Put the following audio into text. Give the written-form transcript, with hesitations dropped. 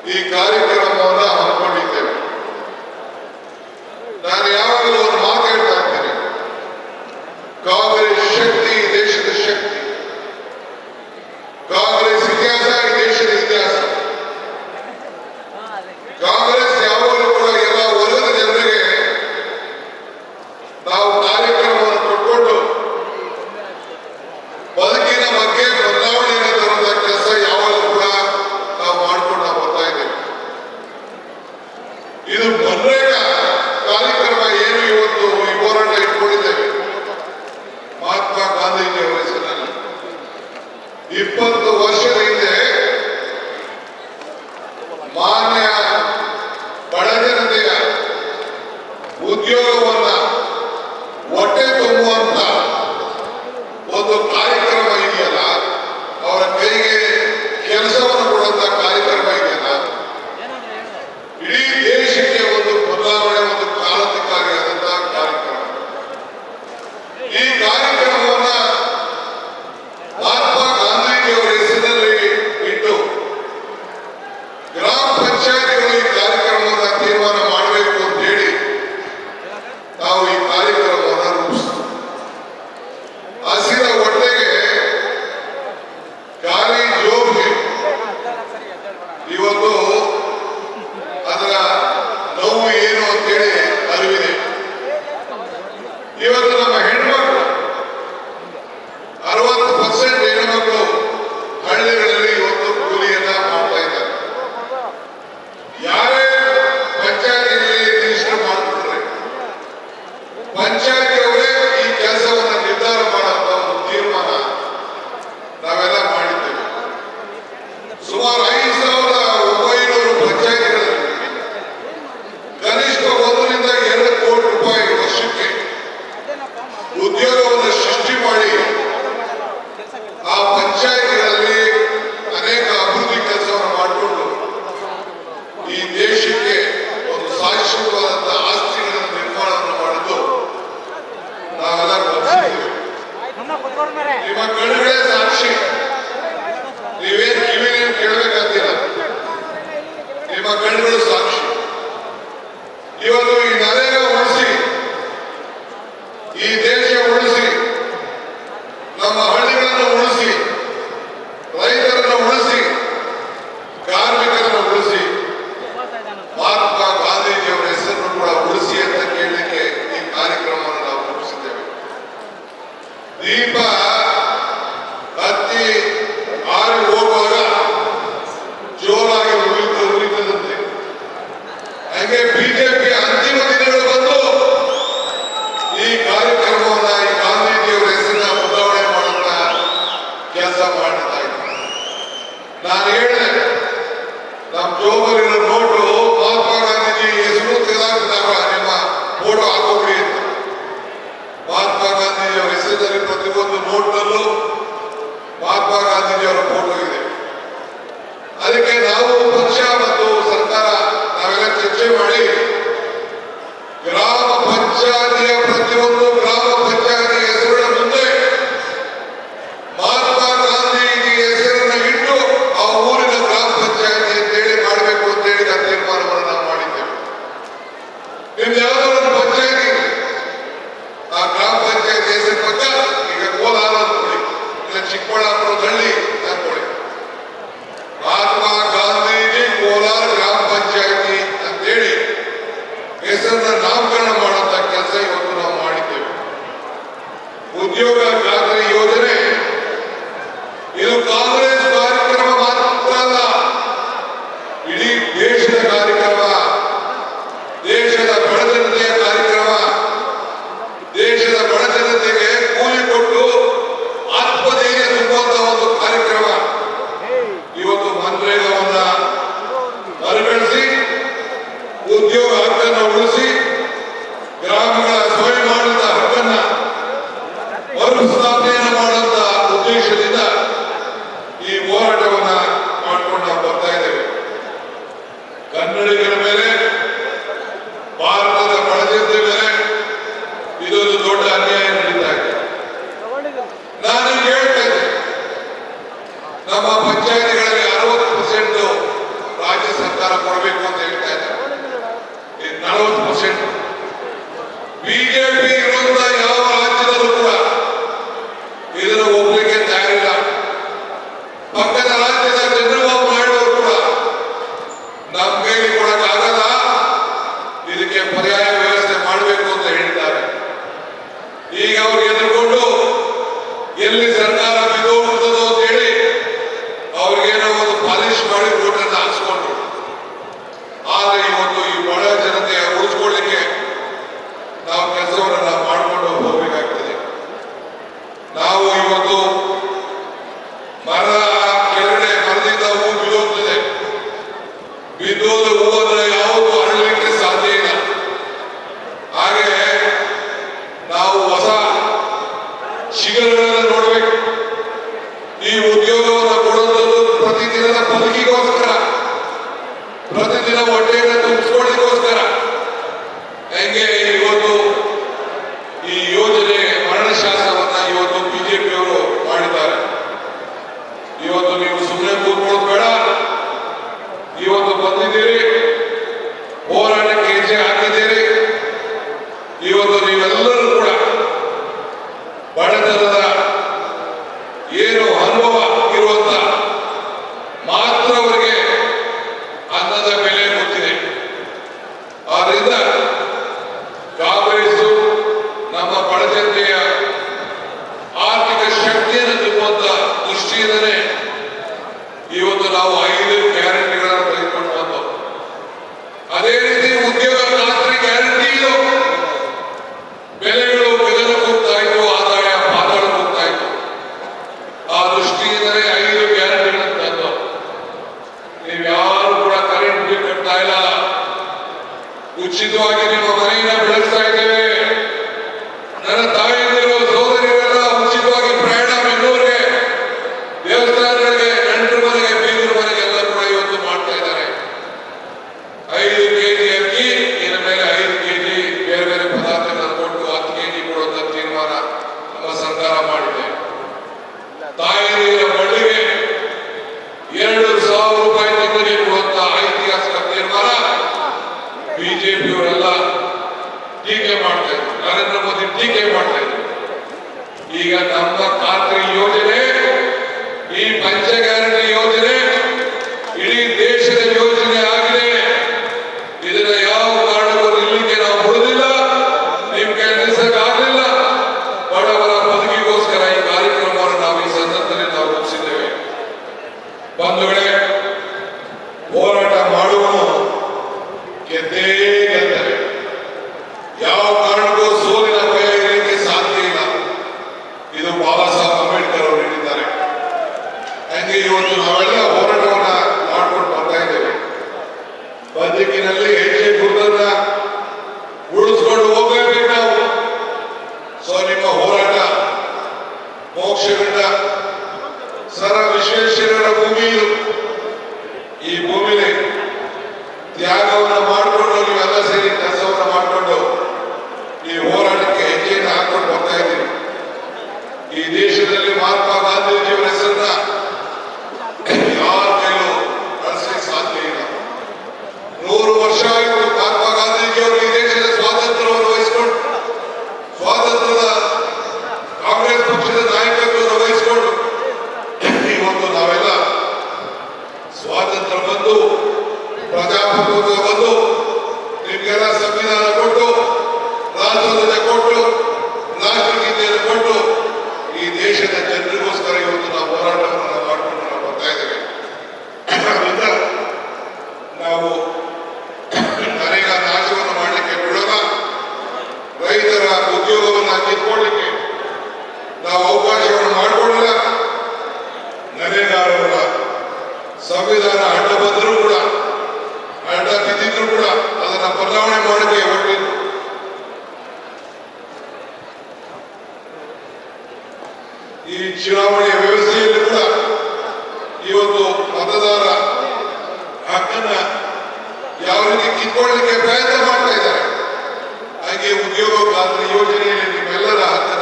ಈ ಕಾರ್ಯಕ್ರಮವನ್ನು ಹಮ್ಮಿಕೊಂಡಿದ್ದೇವೆ. ನಾನು ಯಾವಾಗಲೂ ಒಂದು ಮಾತು ಹೇಳ್ತಾ ಇದ್ದೇನೆ, ಕಾಂಗ್ರೆಸ್ ಶಕ್ತಿ ಈ ದೇಶದ ಶಕ್ತಿ, ಕಾಂಗ್ರೆಸ್ ಇತಿಹಾಸ ಈ ದೇಶದ ಇತಿಹಾಸ. ಕಾಂಗ್ರೆಸ್ ಯಾವಾಗಲೂ ಕೂಡ ಎಲ್ಲ ವರ್ಗದ ಜನರಿಗೆ ನಾವು ಕಾರ್ಯಕ್ರಮವನ್ನು ಕೊಟ್ಕೊಂಡು ಬದುಕಿನ ಬಗ್ಗೆ ಬದಲಾವಣೆಯನ್ನು ತರುವಂತಹ ಕೆಲಸ ಯಾವಾಗಲೂ ಕೂಡ ನಾವು ಮಾಡ್ಕೊಂಡು ನಾವು ಬರ್ತಾ ಇದ್ದೇವೆ. ಇದು ಮನ್ರೇಗಾ ಕಾರ್ಯಕ್ರಮ ಏನು ಇವತ್ತು ಈ ಹೋರಾಟ ಇಟ್ಕೊಂಡಿದ್ದೇವೆ ಮಹಾತ್ಮ ಗಾಂಧೀಜಿಯವರ ಹೆಸರಿನಲ್ಲಿ. 20 ವರ್ಷದ ಹಿಂದೆ ಮಾನ್ಯ ಬಡ ಜನತೆಯ ಉದ್ಯೋಗವನ್ನ ಹೊಟ್ಟೆ ತುಂಬುವಂತ ಒಂದು ಕಾರ್ಯಕ್ರಮ ಇದೆಯಲ್ಲ, ಅವರ ಕೈಗೆ ಕೆಲಸವನ್ನು ಕೊಡುವಂತ ಕಾರ್ಯಕ್ರಮ ಇದೆಯಲ್ಲ, ಇಡೀ ದೇಶಕ್ಕೆ ಒಂದು ಬದಲಾವಣೆ, ಒಂದು ಕ್ರಾಂತಿಕಾರಿಯಾದಂತಹ ಕಾರ್ಯಕ್ರಮ. ಈ ಕಾರ್ಯಕ್ರಮವನ್ನ ಮಹಾತ್ಮ ಗಾಂಧೀಜಿಯವರ ಹೆಸರಿನಲ್ಲಿ ಇಟ್ಟು ಗ್ರಾಮ ಪಂಚಾಯತಿಗಳು ಈ ಕಾರ್ಯಕ್ರಮವನ್ನು ತೀರ್ಮಾನ ಮಾಡಬೇಕು ಅಂತ ಹೇಳಿ ನಾವು ಈ ಕಾರ್ಯಕ್ರಮವನ್ನು ರೂಪಿಸಿದ್ವಿ. ಹಸಿದ ಹೊಟ್ಟೆಗೆ ಖಾಲಿ ಜೋಬ್ಗೆ ಇವತ್ತು ಅದರ ನೋವು ಏನು ಅಂತೇಳಿ ಅರಿವಿದೆ. ಇವತ್ತು ನಮ್ಮ ಹೆಣ್ಮಕ್ಳು 60% ಹೆಣ್ಮಕ್ಳು ಹಳ್ಳಿಗಳಲ್ಲಿ ಇವತ್ತು ಕೂಲಿಯನ್ನ ಮಾಡ್ತಾ ಇದ್ದಾರೆ. ಯಾರೇ ಪಂಚಾಯತಿಯಲ್ಲಿ ರಿಜಿಸ್ಟರ್ ಮಾಡಿಬಿಟ್ರೆ ಪಂಚಾಯತಿಯವರೇ ಈ ಕೆಲಸವನ್ನ ನಿರ್ಧಾರ ಮಾಡುವಂತ ಒಂದು ತೀರ್ಮಾನ ನಾವೆಲ್ಲ ಮಾಡಿದ್ದೇವೆ. ಸುಮಾರು 5,900 ಪಂಚಾಯತಿಗಳಲ್ಲಿ ಕನಿಷ್ಠ 1 ರಿಂದ 2 ಕೋಟಿ ರೂಪಾಯಿ ವರ್ಷಕ್ಕೆ ಉದ್ಯೋಗವನ್ನು ಸೃಷ್ಟಿ ಮಾಡಿ ಆ ಪಂಚಾಯತಿಗಳಲ್ಲಿ ಅನೇಕ ಅಭಿವೃದ್ಧಿ ಕೆಲಸವನ್ನು ಮಾಡಿಕೊಂಡು ಈ ದೇಶಕ್ಕೆ ಒಂದು ಶಾಶ್ವತವಾದಂತಹ ಆಸ್ತಿಗಳ ನಿರ್ಮಾಣವನ್ನು ಮಾಡಲು ನಾವೆಲ್ಲ ಗಮನಿಸಿದ್ದೇವೆ. ನಿಮ್ಮ ಕಣ್ಣುಗಳೇ ಸಾಕ್ಷಿ, ನೀವೇನು ಕಿವಿನೇನು ಕೇಳಬೇಕಾಗಿಲ್ಲ, ನಿಮ್ಮ ಕಣ್ಣುಗಳು ಸಾಕ್ಷಿ. ಇವತ್ತು ಈ ನರೇಗಾ ಉಳಿಸಿ, ಈ ದೇಶ ಉಳಿಸಿ, ನಮ್ಮ ಹಳ್ಳಿಗಳನ್ನು ಉಳಿಸಿ, ರೈತರನ್ನು ಉಳಿಸಿ, ಕಾರ್ಮಿಕರನ್ನು ಉಳಿಸಿ, ಮಹಾತ್ಮ ಗಾಂಧೀಜಿಯವರ ಹೆಸರನ್ನು ಕೂಡ ಉಳಿಸಿ ಅಂತ ಕೇಳಲಿಕ್ಕೆ ಈ ಕಾರ್ಯಕ್ರಮವನ್ನು ನಾವು ರೂಪಿಸಿದ್ದೇವೆ. ದೀಪ ಹತ್ತಿ ಆರಿ ಹೋಗುವಾಗ ಜೋರಾಗಿ ಉಳಿತದಂತೆ, ಹಾಗೆ ಬಿಜೆಪಿ ಅಂತಿಮ ದಿನಗಳು ಬಂದು ಈ ಕಾರ್ಯಕ್ರಮವನ್ನ ಈ ಗಾಂಧೀಜಿಯವರ ಹೆಸರನ್ನ ಬದಲಾವಣೆ ಮಾಡುವಂತ ಕೆಲಸ ಮಾಡ್ತಾ ಇದ್ದಾರೆ. ನಾನು ಹೇಳಿದೆ, ನಮ್ಮ ಜೋಬಲ್ಲಿರೋ ನೋಟು ಮಹಾತ್ಮ ಗಾಂಧೀಜಿ ಹೆಸರು ತೆಗೆದಾಕಿದಾಗ ನಿಮ್ಮ ಫೋಟೋ ಹಾಕೋಬಿಡಿ ಅಂತ. ಮಹಾತ್ಮ ಗಾಂಧೀಜಿಯವರ ಹೆಸರಿನಲ್ಲಿ ಪ್ರತಿಯೊಂದು ನೋಟ್ನಲ್ಲೂ ಮಹಾತ್ಮ ಗಾಂಧೀಜಿಯವರ ಫೋಟೋ ಇದೆ. ಅದಕ್ಕೆ ನಾವು ಪಕ್ಷ ಮತ್ತು ಸರ್ಕಾರ ನಾವೆಲ್ಲ ಚರ್ಚೆ ಮಾಡಿ ಗ್ರಾಮ ಪಂಚಾಯತಿಯ ಪ್ರತಿಯೊಂದು ಗ್ರಾಮ ಪಂಚಾಯತಿ ಹೆಸರಿನ ಮುಂದೆ ಮಹಾತ್ಮ ಗಾಂಧೀಜಿ ಹೆಸರನ್ನ ಇಟ್ಟು ಆ ಊರಿನ ಗ್ರಾಮ ಪಂಚಾಯತಿ ಅಂತೇಳಿ ಮಾಡಬೇಕು ಅಂತೇಳಿ ಆ ತೀರ್ಮಾನವನ್ನು ನಾವು ಮಾಡಿದ್ದೇವೆ. ನಿಮ್ದು ಯಾವುದೋ ಒಂದು ಪಂಚಾಯತಿ ಆ ಗ್ರಾಮ ಪಂಚಾಯತಿ ಹೆಸರು ಪಕ್ಕ ಈಗ ಕೋಲಾರ ಅಂದ್ಕೊಳ್ಳಿ, ಇಲ್ಲ ಚಿಕ್ಕಬಳ್ಳಾಪುರ ಹಳ್ಳಿ ಅಂದ್ಕೊಳ್ಳಿ, ಮಹಾತ್ಮ ಗಾಂಧೀಜಿ ಕೋಲಾರ ಗ್ರಾಮ ಪಂಚಾಯತಿ ಅಂತೇಳಿ ಹೆಸರನ್ನ ನಾಮಕರಣ ಮಾಡುವಂತ ಕೆಲಸ ಇವತ್ತು ನಾವು ಮಾಡಿದ್ದೇವೆ. ಉದ್ಯೋಗ ಖಾತ್ರಿ ಯೋಜನೆ ಇದು ಕಾಂಗ್ರೆಸ್ ಕಾರ್ಯಕ್ರಮ ಮಾತ್ರ ಅಲ್ಲ, ಇಡೀ ದೇಶದ ಕಾರ್ಯಕ್ರಮ, ದೇಶದ ಬಡ ಜನತೆಯ ಕಾರ್ಯಕ್ರಮ, ದೇಶದ ಬಡ ಜನತೆಗೆ ಕೂಲಿ ಕೊಟ್ಟು ಆತ್ಮಧೈರ್ಯ ತುಂಬುವಂತಹ ಒಂದು ಕಾರ್ಯಕ್ರಮ. ಇವತ್ತು ಮನ್ರೇಗಾವನ್ನ ಮರುಕಳಿಸಿ ಉದ್ಯೋಗ ಹಕ್ಕನ್ನು ಉಳಿಸಿ ಗ್ರಾಮಗಳ ಸ್ವಯಮಾಡಳಿತ ಹಕ್ಕನ್ನ ಮರುಸ್ಥಾಪನೆಯನ್ನು ಮಾಡುವಂತ ಉದ್ದೇಶದಿಂದ ಈ ಹೋರಾಟವನ್ನ ಮಾಡ್ಕೊಂಡು ನಾವು ಬರ್ತಾ ಇದ್ದೇವೆ. ಕನ್ನಡಿಗರ ಮೇಲೆ, ಭಾರತದ ಬಡ ಜನತೆ ಮೇಲೆ ಇದೊಂದು ದೊಡ್ಡ ಅನ್ಯಾಯ ನಡೀತಾ ಇದೆ. ನಾನು ಹೇಳ್ತಾ ಇದ್ದೆ, ನಮ್ಮ ಪಂಚಾಯತಿಗಳಲ್ಲಿ 60% ರಾಜ್ಯ ಸರ್ಕಾರ ಇವತ್ತು ನೀವು ಸುಮ್ಮನೆ ಕೂತ್ಕೊಳ್ಳೋದು ಬೇಡ. ಇವತ್ತು ಬಂದಿದ್ದೀರಿ, ಹೋರಾಟಕ್ಕೆ ಹೆಜ್ಜೆ ಹಾಕಿದ್ದೀರಿ. ಇವತ್ತು ನೀವೆಲ್ಲರೂ ಕೂಡ ಬಡತನದ ಏನು ಅನುಭವ ಇರುವಂತ ಮಾತ್ರ ಅವರಿಗೆ ಅನ್ನದ ಬೆಲೆ ಗೊತ್ತಿದೆ. ಆದ್ರಿಂದ ಕಾಂಗ್ರೆಸ್ ನಮ್ಮ ಬಡಜನತೆಯ ಆರ್ಥಿಕ ಶಕ್ತಿಯನ್ನು ತುಂಬುವಂತ ದೃಷ್ಟಿಯಿಂದಲೇ ಇವತ್ತು ನಾವು 5 ಗ್ಯಾರಂಟಿಗಳನ್ನು ತೆಗೆದುಕೊಂಡು ಬಂದವು. ಅದೇ ರೀತಿ ಉದ್ಯೋಗ ಖಾತ್ರಿ ಗ್ಯಾರಂಟಿ ಇದು. ಬೆಲೆಗಳು ಗಗನಕ್ಕೆ ಹೋಗ್ತಾ ಇತ್ತು, ಆದಾಯ ಪಾತಾಳಕ್ಕೆ ಹೋಗ್ತಾ ಇತ್ತು. ಆ ದೃಷ್ಟಿಯಿಂದಲೇ 5 ಗ್ಯಾರಂಟಿಗಳನ್ನು ತಂದು ನೀವು ಯಾರು ಕೂಡ ಕರೆಂಟ್ ಬಿಲ್ ಕಟ್ತಾ ಇಲ್ಲ, ಉಚಿತವಾಗಿ ನಿಮ್ಮ ಮನೆಯನ್ನ ಬೆಳೆಸ್ತಾ ಇದ್ದೇವೆ. ನನ್ನ ತಾಯಿಯಂದಿರು ಸೋದರಿಯರೆಲ್ಲ ಉಚಿತವಾಗಿ ಪ್ರಯಾಣ ಬೆಂಗಳೂರಿಗೆ, ದೇವಸ್ಥಾನಗಳಿಗೆ, ಗಂಡರ ಮನೆಗೆ, ಬೀಗರ ಮನೆಗೆ ಎಲ್ಲ ಕೂಡ ಇವತ್ತು ಮಾಡ್ತಾ ಇದ್ದಾರೆ. 5 ಕೆಜಿ ಅಕ್ಕಿ, ಇನ್ನ ಮೇಲೆ 5 ಕೆಜಿ ಬೇರೆ ಬೇರೆ ಪದಾರ್ಥಗಳನ್ನು ಕೊಟ್ಟು 10 ಕೆಜಿ ಕೊಡುವಂತ ತೀರ್ಮಾನ ನಮ್ಮ ಸರ್ಕಾರ ಮಾಡಿದೆ. ತಾಯಿಯರ ಮಳ್ಳಿಗೆ 2,000 ರೂಪಾಯಿ ತಿಂಗಳಿಗೆ ಕೊಡುವಂತ ಐತಿಹಾಸಿಕ ತೀರ್ಮಾನ ಬಿಜೆಪಿಯವರೆಲ್ಲ ಟೀಕೆ ಮಾಡ್ತಾ ಇದ್ರು, ನರೇಂದ್ರ ಮೋದಿ ಟೀಕೆ ಮಾಡ್ತಾ ಇದ್ರು. ಈಗ ನಮ್ಮ ಖಾತ್ರಿ ಯೋಜನೆ, ಈ ಪಂಚ ಗ್ಯಾರಂಟಿ ಯೋಜನೆ ಇಡೀ ದೇಶದ ಯೋಜನೆ ಆಗಿದೆ. ಇದನ್ನ ಯಾವ ಕಾರಣಕ್ಕೂ ನಿಲ್ಲಿಕ್ಕೆ ನಾವು ಬಿಡುದಿಲ್ಲ, ನಿಮ್ಗೆ ನಿಲ್ಲಿಸಕ್ಕಾಗಲಿಲ್ಲ. ಬಡವರ ಬದುಕಿಗೋಸ್ಕರ ಈ ಕಾರ್ಯಕ್ರಮವನ್ನು ನಾವು ಈ ಸಂದರ್ಭದಲ್ಲಿ ನಾವು ರೂಪಿಸಿದ್ದೇವೆ. ಬಂಧುಗಳೇ, ಹೋರಾಟ ಮಾಡುವನು ಗೆದ್ದೇ ಗೆಲ್ತಾರೆ. ಯಾವ ಕಾರಣಕ್ಕೂ ಸೋಲಿನ ಭಯ ಇರಲಿಕ್ಕೆ ಸಾಧ್ಯ ಇಲ್ಲ. ಇದು ಬಾಬಾ ಸಾಹೇಬ್ ಅಂಬೇಡ್ಕರ್ ಅವರು ಹೇಳಿದ್ದಾರೆ. ಹಂಗೆ ಇವತ್ತು ನಾವೆಲ್ಲ ಹೋರಾಟವನ್ನ ಮಾಡ್ಕೊಂಡು ಬರ್ತಾ ಇದ್ದೇವೆ. ಬದುಕಿನಲ್ಲಿ ಹೆಜ್ಜೆ ಗುರುತನ್ನ ಉಳಿಸ್ಕೊಂಡು ಹೋಗಬೇಕು ನಾವು. ಸೊ ನಿಮ್ಮ ಹೋರಾಟ ಮೋಕ್ಷಗಂಡ ಸರ ವಿಶ್ವೇಶ್ವರರ ಭೂಮಿ ಇದು. ಈ ಭೂಮಿಲಿ ತ್ಯಾಗವನ್ನ ಮಾಡಿಕೊಂಡು ನೀವೆಲ್ಲ ಸೇರಿ ಕೆಲಸವನ್ನ ಮಾಡಿಕೊಂಡು ಈ ಹೋರಾಟಕ್ಕೆ ಹೆಜ್ಜೆಯನ್ನು ಹಾಕೊಂಡು ಬರ್ತಾ ಇದ್ದೀವಿ. ಈ ದೇಶದಲ್ಲಿ ಮಹಾತ್ಮ ಗಾಂಧೀಜಿಯವರ ಹೆಸರನ್ನ ಯಾರ ಕೈಲೂ ಅಳಿಸಲಿಕ್ಕೆ ಸಾಧ್ಯ ಇಲ್ಲ. 100 ವರ್ಷ ಆಯಿತು ಮಹಾತ್ಮ ಗಾಂಧೀಜಿಯವರು ಈ ದೇಶದ ಸ್ವಾತಂತ್ರ್ಯವನ್ನು ವಹಿಸಿಕೊಂಡು, ಸ್ವಾತಂತ್ರ್ಯದ ಕಾಂಗ್ರೆಸ್ ಪಕ್ಷದ ನಾಯಕತ್ವವನ್ನು ವಹಿಸಿಕೊಂಡು ಇವತ್ತು ನಾವೆಲ್ಲ ಸ್ವಾತಂತ್ರ್ಯ ಬಂದು, ಪ್ರಜಾಪ್ರಭುತ್ವ ಬಂದು, ನಿಮ್ಗೆಲ್ಲ ಸಂವಿಧಾನ ಕೊಟ್ಟು, ರಾಷ್ಟ್ರಧ್ವಜ ಕೊಟ್ಟು, ರಾಷ್ಟ್ರಗೀತೆಯನ್ನು ಕೊಟ್ಟು ಈ ದೇಶದ ಜನರಿಗೋಸ್ಕರ ಇವತ್ತು ನಾವು ಹೋರಾಟವನ್ನು ಮಾಡಿಕೊಂಡು ನಾವು ಬರ್ತಾ ಇದ್ದೇವೆ. ಅದರಿಂದ ನಾವು ನರೇಗಾ ನಾಶವನ್ನು ಮಾಡಲಿಕ್ಕೆ ಬಿಡೋಣ, ರೈತರ ಉದ್ಯೋಗವನ್ನು ಕಿತ್ಕೊಳ್ಳಿಕ್ಕೆ ನಾವು ಅವಕಾಶವನ್ನು ಮಾಡಿಕೊಳ್ಳಿಲ್ಲ. ನರೇಗಾರವರ ಸಂವಿಧಾನ ಅಡ್ಡ ಬಂದರೂ ಕೂಡ, ಅಡ್ಡ ಬಿದ್ದಿದ್ರು ಕೂಡ ಅದನ್ನ ಬದಲಾವಣೆ ಮಾಡಕ್ಕೆ ಹೊರಟಿದ್ರು. ಈ ಚುನಾವಣೆಯ ವ್ಯವಸ್ಥೆಯಲ್ಲಿ ಕೂಡ ಇವತ್ತು ಮತದಾರ ಹಕ್ಕನ್ನ ಯಾವ ರೀತಿ ಕಿತ್ಕೊಳ್ಳಲಿಕ್ಕೆ ಪ್ರಯತ್ನ ಮಾಡ್ತಾ ಇದ್ದಾರೆ. ಹಾಗೆ ಉದ್ಯೋಗ ಖಾತ್ರಿ ಯೋಜನೆಯಲ್ಲಿ ನಿಮ್ಮೆಲ್ಲರ ಹಕ್ಕನ್ನು